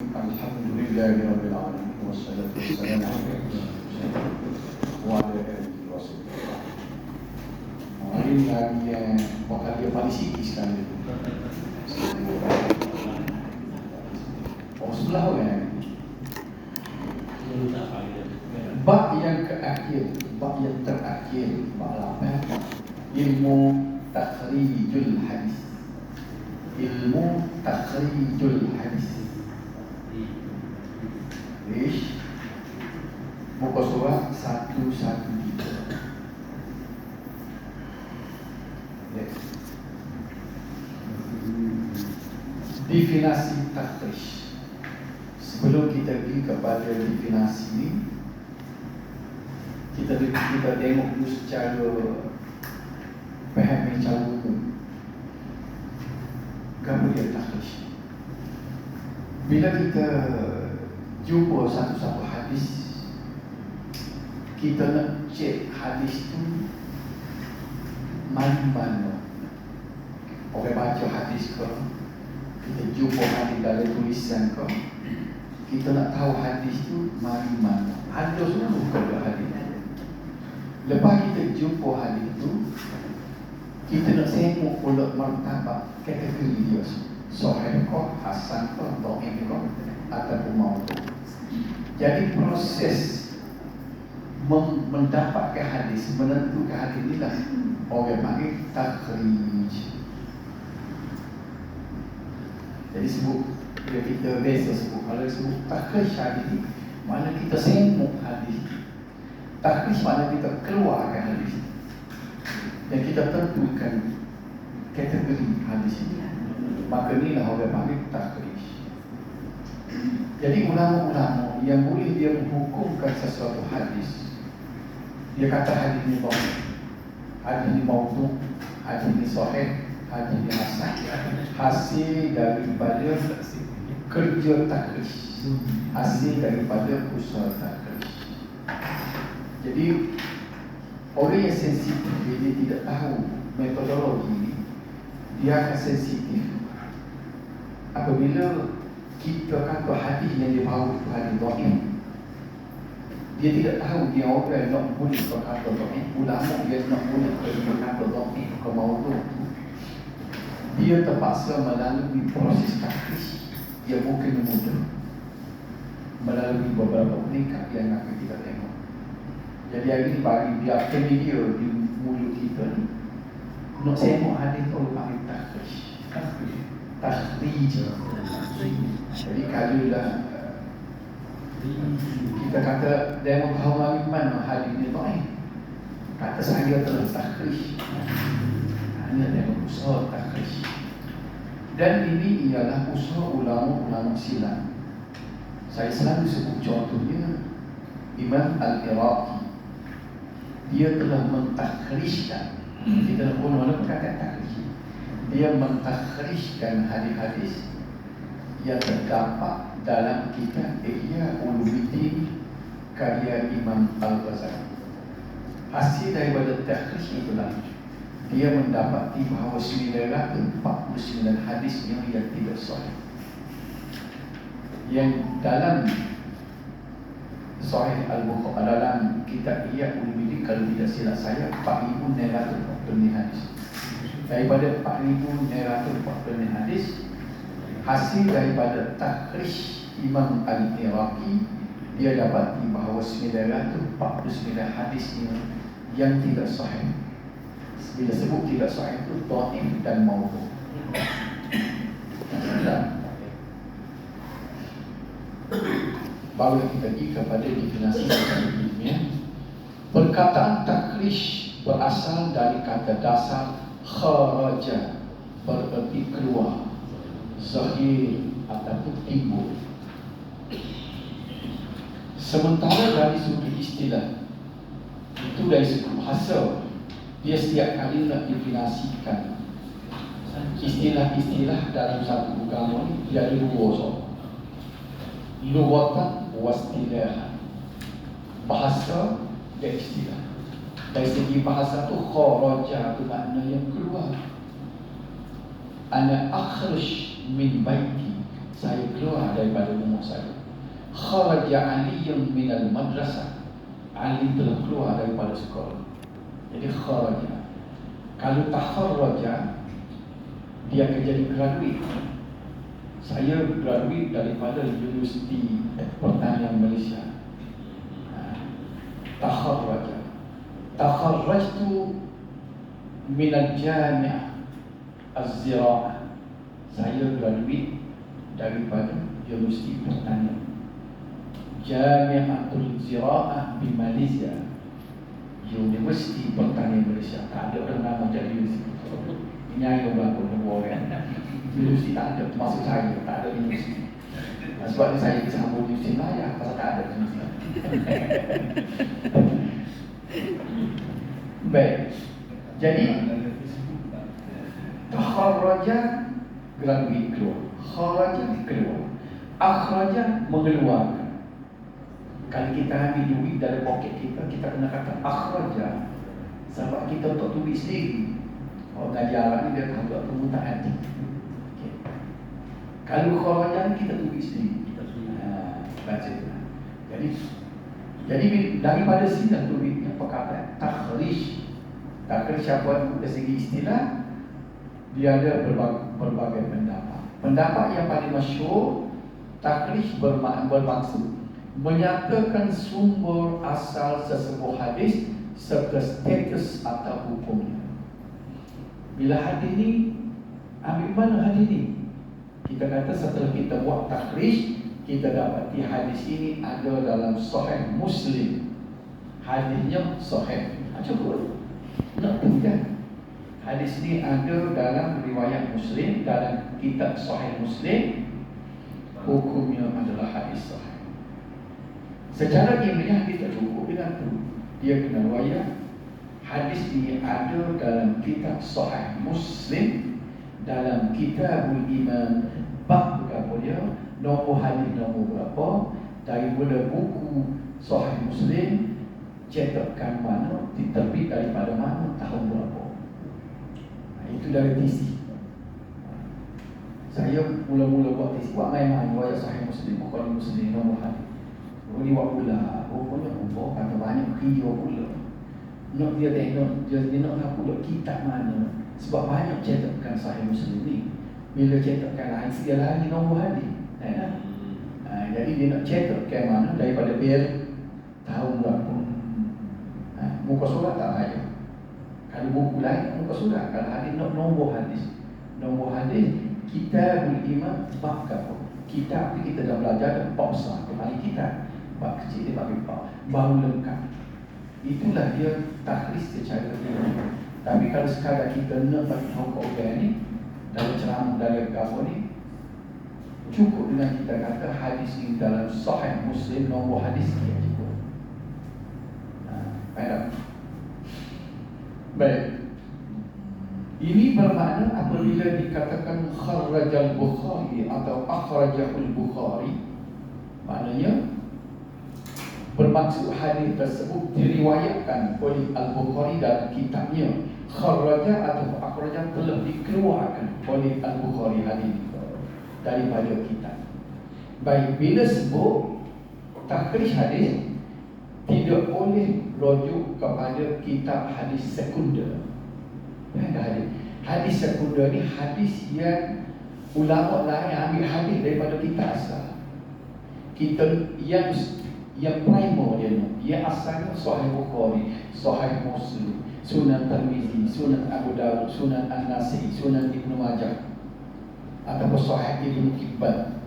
Alhamdulillahi Rabbil Alamin. Wassalatu wassalamu ala alihi wa sahbihi. Hari ini hari yang bakal dia paling sikit sekali. Oh, sebelah orang. Bab yang terakhir, bab 8, ilmu takhrijul hadis. Ilmu takhrijul hadis. Ish, muka surat 113. Definasi takhrij. Sebelum kita pergi kepada definasi ini, kita tengok dulu secara faham secara umum. Apa dia takhrij? Bila kita jumpa satu-satu hadis, kita nak cek hadis tu mana-mana. Orang baca hadis ke, kita jumpa hadis dalam tulisan ke, kita nak tahu hadis tu mana-mana. Ada semua bukan hadis. Lepas kita jumpa hadis tu, kita nak tengok pula martabat kategori dia, sahih ke, hasan ke, dhaif ke, ataupun maudhu'. Jadi proses mendapatkan hadis, menentukan hadis inilah orang panggil takhrij. Jadi sebut, bila kita biasa sebut, kalau sebut takhrij hadis ni, mana kita tengok hadis. Takhrij mana kita keluarkan hadis dan kita tentukan kategori hadis ini. Maka inilah orang panggil takhrij. Jadi ulama-ulama yang boleh dia menghukumkan sesuatu hadis, dia kata hadis ini dhaif, hadis ini maudhu', hadis ini sahih, hadis ini hasan, hasil daripada kerja takhrij, hasil daripada usaha takhrij. Jadi orang yang sensitif, dia tidak tahu metodologi ini, dia akan sensitif. Apabila kita kata hadis yang dia bawa itu hadis dhaif, dia tidak tahu dia orang nak boleh kata dhaif, ulama dia nak boleh kata dhaif ke maudhu'. Dia terpaksa melalui proses takhrij yang mungkin mudah, melalui beberapa peringkat yang akan kita tengok. Jadi hari ini bagi biar familiar di mulut kita ni, nak tengok hadis tu panggil takhrij. Takhrij. Jadi kalau lah kita kata dia mau tahu lagi mana hadis ni dhaif, kata saya telah takhrij. Ini adalah usaha takhrij. Dan ini ialah usaha ulama-ulama silam. Saya selalu sebut contohnya Imam Al-Iraqi. Dia telah mentakhrijkan, kita nak guna mana perkataan takhrij, dia mentakhrijkan hadis-hadis yang terdapat dalam kitab Ihya Ulumuddin karya Imam Al-Ghazali. Hasil daripada takhrij itulah dia mendapati bahawa 949 hadis yang tidak sahih, yang dalam Sahih Al-Bukhari, dalam kitab Ihya Ulumuddin, kalau tidak silap saya 4,940 hadis. Daripada 4,940 hadis, hasil daripada takhrij Imam Al-Iraqi, dia dapati bahawa 949 hadis yang tidak sahih. Bila sebut tidak sahih itu dhaif dan maudhu'. Baru kita pergi kepada definisi ilmiah. Perkataan takhrij berasal dari kata dasar kharaja, bererti keluar, zahir ataupun timbul. Sementara dari sudut istilah, itu dari sudut bahasa, dia setiap kali nak definisikan istilah-istilah dalam satu agama ni jadi dua soal. Lughatan wastilahan, bahasa dan istilah. Dari segi bahasa tu kharaja tu makna yang keluar. Ana akhrij min baiti, Saya keluar daripada rumah saya. Kharaja Aliyun minal madrasah. Ali telah keluar daripada sekolah. Jadi kharaja. Kalau takharraja, dia akan jadi graduate. Saya graduate daripada Universiti Pertanian Malaysia. Takharraja. Takharrajtu minal jami'ah az-zira'ah. Saya graduate daripada Universiti Pertanian. Jami'atul Zira'ah di Malaysia. Universiti Pertanian Malaysia. Tak ada orang nama jadi universiti. Ini yang berlaku dua orang. Universiti tak ada, termasuk saya. Tak ada universiti. Sebab itu saya bisa ambil universiti Melayu. Pasal tak ada universiti. Baik. Jadi takharraja graduate keluar. Kharaja keluar. Akhraja mengeluarkan. Kalau kita ambil duit dari poket kita, kita kena kata akhraja. Sebab kita untuk duit sendiri. Orang ngaji Arab ni dia tahu tak permutaan hati. Okay. Kalau kharaja kita duit sendiri. Baca. Jadi daripada sini duitnya perkataan takhrij. Takhrij apa dari segi istilah? Dia ada berbagai pendapat. Pendapat yang paling masyhur, takhrij bermaksud menyatakan sumber asal sesebuah hadis serta status atau hukumnya. Bila hadis ni, ambil mana hadis ni? Kita kata setelah kita buat takhrij, kita dapati hadis ini ada dalam Sahih Muslim. Hadisnya sahih. Cukup. Nak tahu kan? Hadis ini ada dalam riwayat Muslim, dalam kitab Sahih Muslim. Hukumnya adalah hadis sahih. Secara ilmiah kita cukup dengan itu. Dia kena riwayat hadis ini ada dalam kitab Sahih Muslim, dalam Kitabul Iman, bab berapa dia, nombor hadis nombor berapa, daripada buku Sahih Muslim, cetakan mana, diterbit daripada mana, tahun berapa. Itu dari TC. Saya mula-mula buat TC, buat main-main riwayat Sahih Muslim, Bukhari Muslim, nombor hadis. Ini buat pula, rupanya kata banyak video pula. Nak dia tengok, dia nak nak pula kitab mana. Sebab banyak cetakan Sahih Muslim ni. Bila cetakan lain, dia lagi nombor hadis. Jadi dia nak cetakan mana daripada bil tahun berapa. Muka surat tak payah. Kalau buku lain, muka surat. Kalau hadis nak nombor hadis. Nombor hadis, Kitabul Iman, bab apa? Kitab ni kita dah belajar bab besar. Kembali kitab. Bab kecil dia bab besar. Baru lengkap. Itulah dia takhrij secara ilmiah. Tapi kalau sekadar kita nak bagi tahu ke orang ni, dalam ceramah, dalam apa ni, cukup dengan kita kata hadis ini dalam Sahih Muslim, nombor hadis dia cukup. Baik. Ini bermakna apabila dikatakan kharrajal Bukhari atau akhrajahul Bukhari, maknanya bermaksud hadis tersebut diriwayatkan oleh Al-Bukhari dalam kitabnya. Kharraja atau akhrajah telah dikeluarkan oleh Al-Bukhari hadis daripada kitab. Baik, bila sebut takhrij hadis, tidak boleh rujuk kepada kitab hadis sekunder. Hadis sekunder ni hadis yang ulama lain ambil hadis daripada kitab asal. Kita yang primer dia asalnya Sahih Bukhari, Sahih Muslim, Sunan Tirmizi, Sunan Abu Dawud, Sunan An-Nasai, Sunan Ibnu Majah, atau Sahih Ibnu Hibban,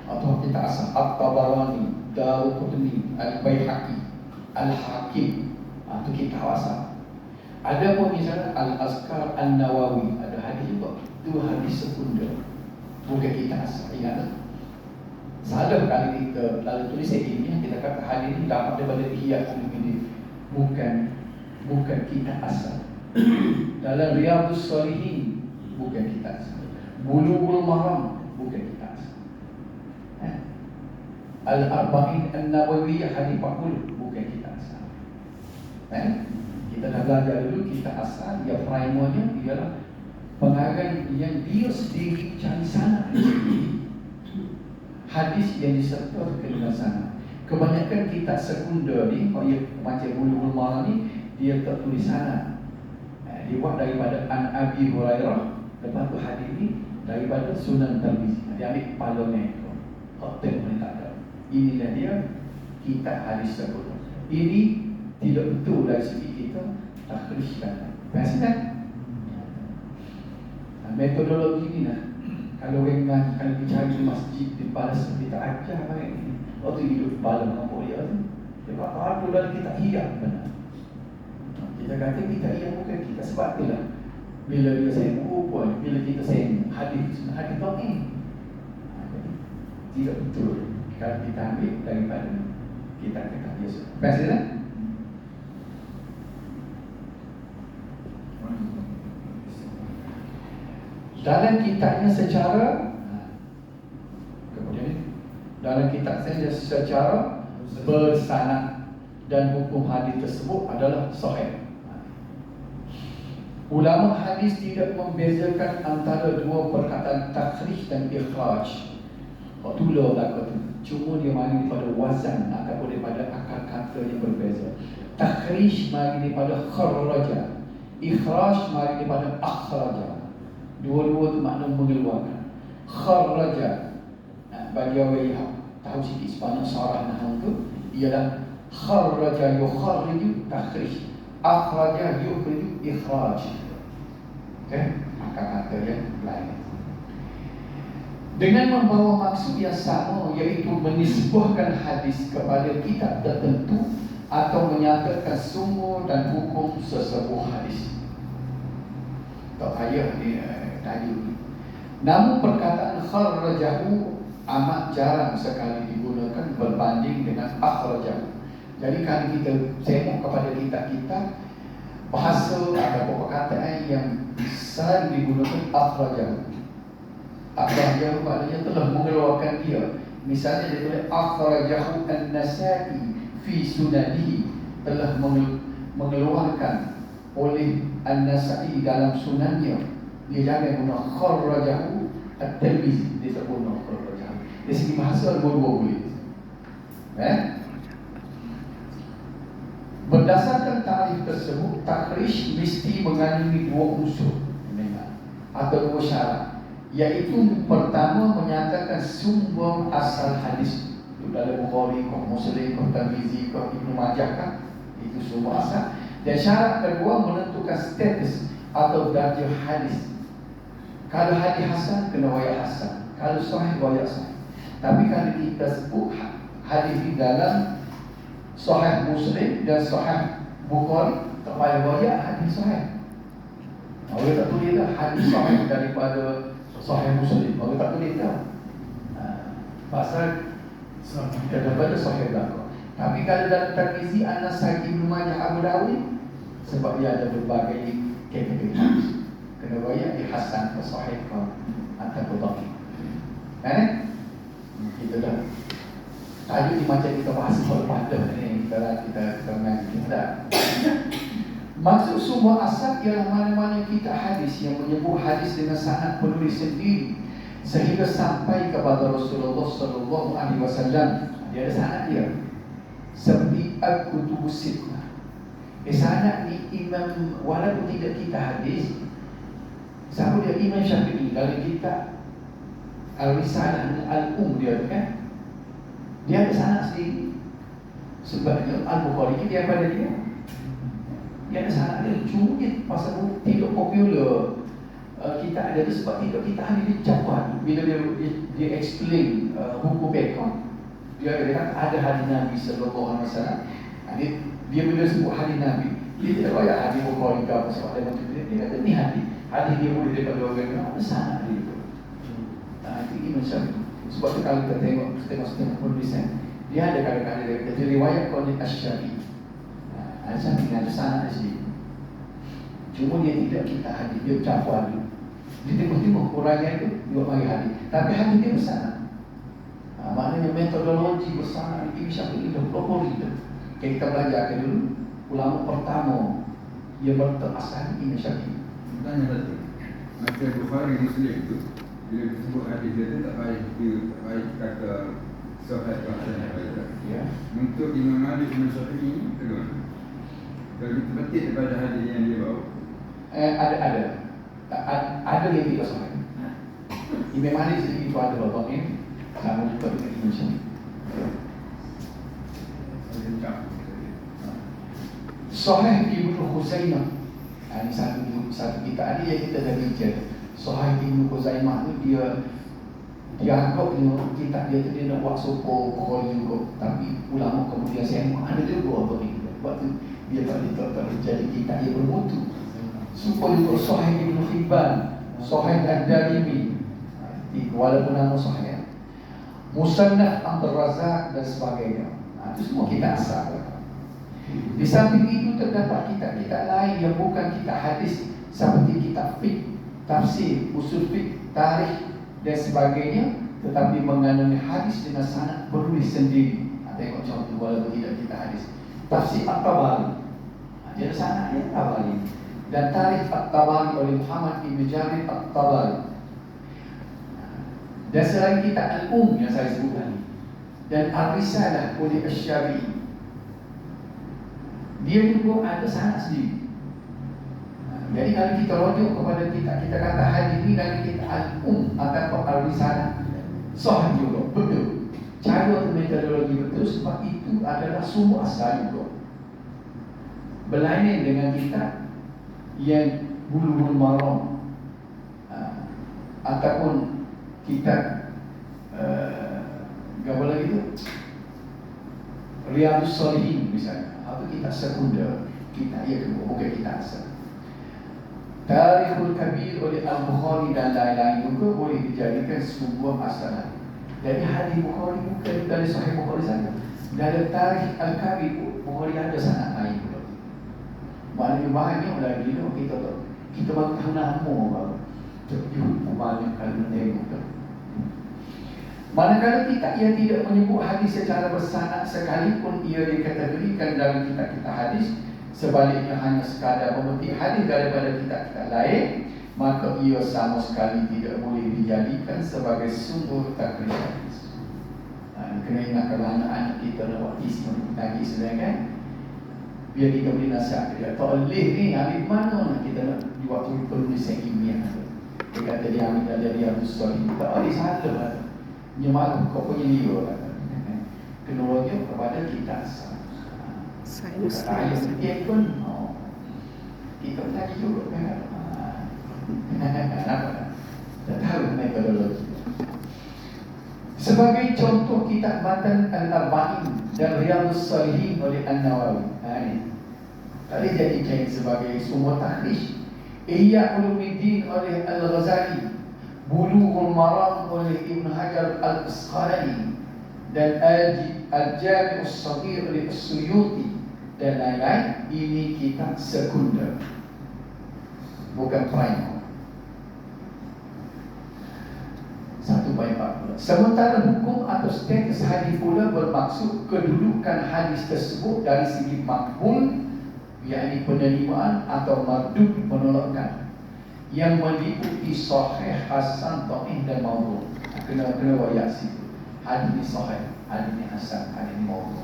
atau kita asal At-Tabarani, Daruqutni, Al-Baihaqi, Al-Hakim, atau kita asal. Ada pun misalnya Al-Azkar An-Nawawi, ada hadis juga. Itu hadis sekunder, bukan kita asal. Ingat. Salah kali kita lalu tulis ini, kita kata hadis ini dapat daripada Ihya Ulumuddin, bukan kita asal. Dalam Riyadhus Shalihin, bukan kita asal. Bulughul Maram, bukan kita asal. Al-Arba'in An-Nawawiyah hadis 40, bukan kita asal. Kita dah belajar dulu kita asal, yang primernya ialah pengarang yang dia sendiri cari sana sendiri. hadis yang disertakan dengan sanad. Kebanyakan kitab sekunder ni, kalau macam Bulughul Maram ni, dia tertulis sanad. Dia buat daripada An Abi Hurairah, lepas tu hadis ni daripada Sunan Tirmizi. Dia ambil kepalanya itu. Hotel pun tak ada. Inilah dia kitab hadis sekunder. Ini tidak betul dari segi kita takhrijkan. Faham tak? Metodologi ni lah. Kalau orang ngaji, kalau bicara di masjid, di balas kita ajar baik ni. Waktu hidup balas dengan boleh tu. Dia kata apa dan kita hiyak benar. Kita kata kita hiyak bukan kita sebab itulah. Bila dia sembuk pun, bila kita sembuk hadis tak ni. Tidak betul. Kalau kita ambil daripada kita biasa. Faham tak? Dalam kitabnya secara kemudian dalam kitab saya secara bersanad dan hukum hadis tersebut adalah sahih. Ulama hadis tidak membezakan antara dua perkataan takhrij dan ikhraj. Waktu dulu berlaku tu, cuma dia mari daripada wazan ataupun daripada akar kata yang berbeza. Takhrij mari daripada kharraja, ikhraj mari daripada akhraja. Dua-dua tu makna mengeluarkan. Kharraja, bagi orang yang tahu sikit sepanjang sarah nahwu tu, ialah kharraja yukharriju takhrij, akhraja yukhriju ikhraj. Okay? Kata-kata yang lain. Dengan membawa maksud yang sama, iaitu menisbahkan hadis kepada kitab tertentu atau menyatakan sumber dan hukum sesebuah hadis. Tak payah ni tajuk. Namun perkataan kharrajahu amat jarang sekali digunakan berbanding dengan akhrajahu. Jadi kalau kita tengok kepada kitab-kitab, bahasa atau perkataan yang sering digunakan akhrajahu. Akhrajahu maknanya telah mengeluarkan dia. Misalnya dia tulis akhrajahu an-Nasa'i fi sunanihi, telah mengeluarkan oleh An-Nasa'i dalam sunannya. Dia jangan guna kharrajahu at-Tirmizi, dia tak guna kharrajahu. Dari segi bahasa dua-dua boleh. Berdasarkan tarikh tersebut, takhrij mesti mengandungi dua unsur atau dua syarat, iaitu pertama menyatakan sumber asal hadis. Itu dalam Bukhari, Muslim, Tirmizi, Ibnu Majah, itu sumber asal. Dan syarat kedua menentukan status atau darjah hadis. Kalau hadis hasan, kena riwayat hasan. Kalau sahih, riwayat sahih. Tapi kalau kita sebut hadis di dalam Sahih Muslim dan Sahih Bukhari, tak payah riwayat hadis sahih. Orang tak tulis dah hadis sahih daripada Sahih Muslim. Orang tak tulis dah. Pasal daripada Sahih belakang. Tapi kalau dalam Tirmizi, An-Nasa'i, Ibnu Majah, Abu Dawud, sebab dia ada berbagai kategori. Kena riwayat di hasan ke sahih ke atau dhaif. Kan? Kita dah tajuk ni macam kita bahas soal pada ni, kita mengaji dah. Maksud sumber asal ialah mana-mana kitab hadis yang menyebut hadis dengan sanad penulis sendiri sehingga sampai kepada Rasulullah sallallahu alaihi wasallam. Dia ada sanad dia. Seperti Al-Kutubus Sittah. Sanad ni Imam, walaupun tidak kita hadis, siapa dia? Imam Syafi'i dalam kitab Al-Risalah dan Al-Dia kan, dia ada sanad sendiri. Sebabnya Al-Bukhari dia pada dia ada sanad dia. Cuma dia pasal tidak popular kita ada tu sebab tidak kita hadis dia capai. Bila dia explain hukum fiqh, dia kata ada hadis Nabi sallallahu alaihi wasallam. Dia bila sebut hadis Nabi, dia tidak royak hadis Bukhari ke apa sebab dia kata ni hadis dia boleh daripada orang yang ada sanad dia tu. Itu Imam Syafi'i. Sebab tu kalau kita tengok penulisan, dia ada kadang-kadang dia riwayat oleh Asy-Syafi'i. Asy-Syafi'i ada sanad di sini. Cuma dia tidak kita hadis, dia campur hadis. Dia tengok-tengok kurangnya itu dia bagi hadis. Tapi hadis dia bersanad. Maknanya metodologi bersanad Imam Syafi'i dah pelopori dah. Kita belajar dulu, ulama pertama yang berasal Imam Syafi'i. Tanya tadi, macam Bukhari Muslim itu bila disebut hadis dia tu tak payah kata sahih atau hasan apa. Ya. Untuk Imam Malik Imam Syafi'i ni bagaimana? Kalau kita petik daripada hadis yang dia bawa. Ada yang tidak sahih. Imam Malik sendiri itu ada lotongnya, sama juga dengan Imam Syafi'i. Sahih Ibnu Khuzaimah. Ini satu kita ada yang kita dah bincang. Sahih Ibnu Khuzaimah ni dia anggap kitab dia tu dia nak buat sopo Bukhari juga, tapi ulama kemudian saya ada juga apa ni. Sebab tu dia tak jadi kitab dia bermutu. Supaya juga Sahih Ibnu Hibban, Sahih Ad-Darimi, walaupun nama Sahih, Musannaf Abdul Razak dan sebagainya. Itu semua kita asal. Di samping itu terdapat kitab-kitab lain yang bukan kitab hadis seperti kitab fiqh, tafsir, usul fiqh, tarikh dan sebagainya, tetapi mengandungi hadis dengan sanad bertulis sendiri. Tengok contoh walaupun tidak kitab hadis. Tafsir At-Tabari, jadi sanadnya At-Tabari, dan tarikh At-Tabari oleh Muhammad Ibn Jarir At-Tabari. Dan selain kitab Al-Um yang saya sebut tadi, dan Ar-Risalah oleh Asy-Syafi'i, dia juga ada sanad sendiri. Jadi kalau kita rujuk kepada kita kata hadis ini dari kitab Al-Um atau Ar-Risalah, sahih juga, betul. Cara metodologi betul sebab itu adalah sumber asal juga. Berlainan dengan kitab yang bulu-bulu maram ataupun kitab apa lagi tu, Riyadhus Shalihin misalnya, atau kitab sekunder, kitab yang kedua, bukan kitab asal. Tarikhul Kabir oleh Al-Bukhari dan lain-lain juga boleh dijadikan sebuah asal. Jadi hadis Bukhari bukan dari Sahih Bukhari saja. Dari Tarikh Al-Kabir Bukhari ada sanad lain pula. Maknanya banyak lagi kita baru tahu nama baru. Terjun banyak kali tengok tu. Manakala kitab ia tidak menyebut hadis secara bersanad sekalipun ia dikategorikan dalam kitab-kitab hadis, sebaliknya hanya sekadar memetik hadis daripada kitab-kitab lain, maka ia sama sekali tidak boleh dijadikan sebagai sumber takrij hadis. Kena ingat kalau anak-anak kita nak buat islam lagi sedangkan biar kita boleh nasihat dia. Tak boleh ni ambil mana kita nak buat penulisan ilmiah. Dia kata dia ambil dari Riyadhus Shalihin. Tak boleh salah. Dia malu kau punya dia kata. Kena rujuk kepada kita asal. Saya dia pun kita lagi juga kan. Tak tahu metodologi. Sebagai contoh kitab Matan Al-Arba'in dan Riyadhus Shalihin oleh An-Nawawi. Tadi jadi sebagai sumber takhrij. Ihya Ulumuddin oleh Al-Ghazali, Bulughul Maram oleh Ibn Hajar Al-Asqalani, dan Al-Jami' As-Saghir oleh As-Suyuti dan lain-lain. Ini kitab sekunder, bukan primer. 1.40. Sementara hukum atau status hadis pula bermaksud kedudukan hadis tersebut dari segi makbul, yakni penerimaan, atau mardud, penolakan, yang meliputi sahih, hasan, dhaif dan maudhu'. Kena variasi. Hadis ini sahih, hadis ini hasan, hadis ini maudhu'.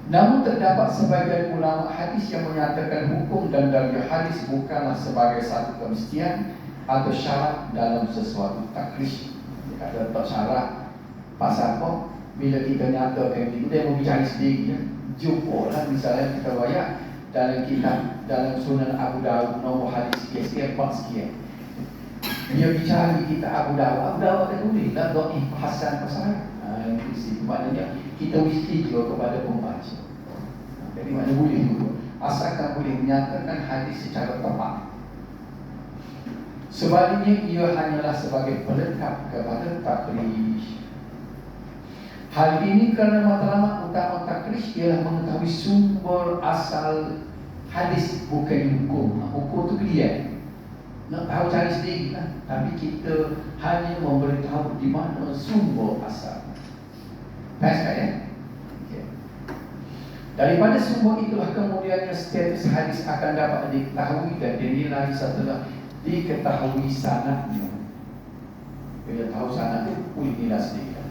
Namun terdapat sebagian ulama hadis yang menyatakan hukum dan darjah hadis bukanlah sebagai satu kemestian atau syarat dalam sesuatu takrij. Dia kata tak syarat. Pasal apa? Bila kita nyatakan itu, dia mau bicara sendiri ya. Jumpa lah misalnya kita bayak dalam kitab, dalam Sunan Abu Dawud nombor hadis sekian, 4 sekian. Dia bicara kita Abu Dawud tak boleh lah dhaif hasan pasal. Itu maknanya kita mesti juga kepada pembaca. Jadi mana boleh juga, asalkan boleh menyatakan hadis secara tepat. Sebaliknya ia hanyalah sebagai pelengkap kepada takrij. Hal ini kerana matlamat utama takrij ialah mengetahui sumber asal hadis, bukan hukum. Hukum tu dia nak tahu cari sendiri lah. Tapi kita hanya memberitahu di mana sumber asal. Faham sekalian? Okay. Daripada sumber itulah kemudiannya status hadis akan dapat diketahui dan dinilai setelah diketahui sanadnya. Bila tahu sanad itu inilah sedikit.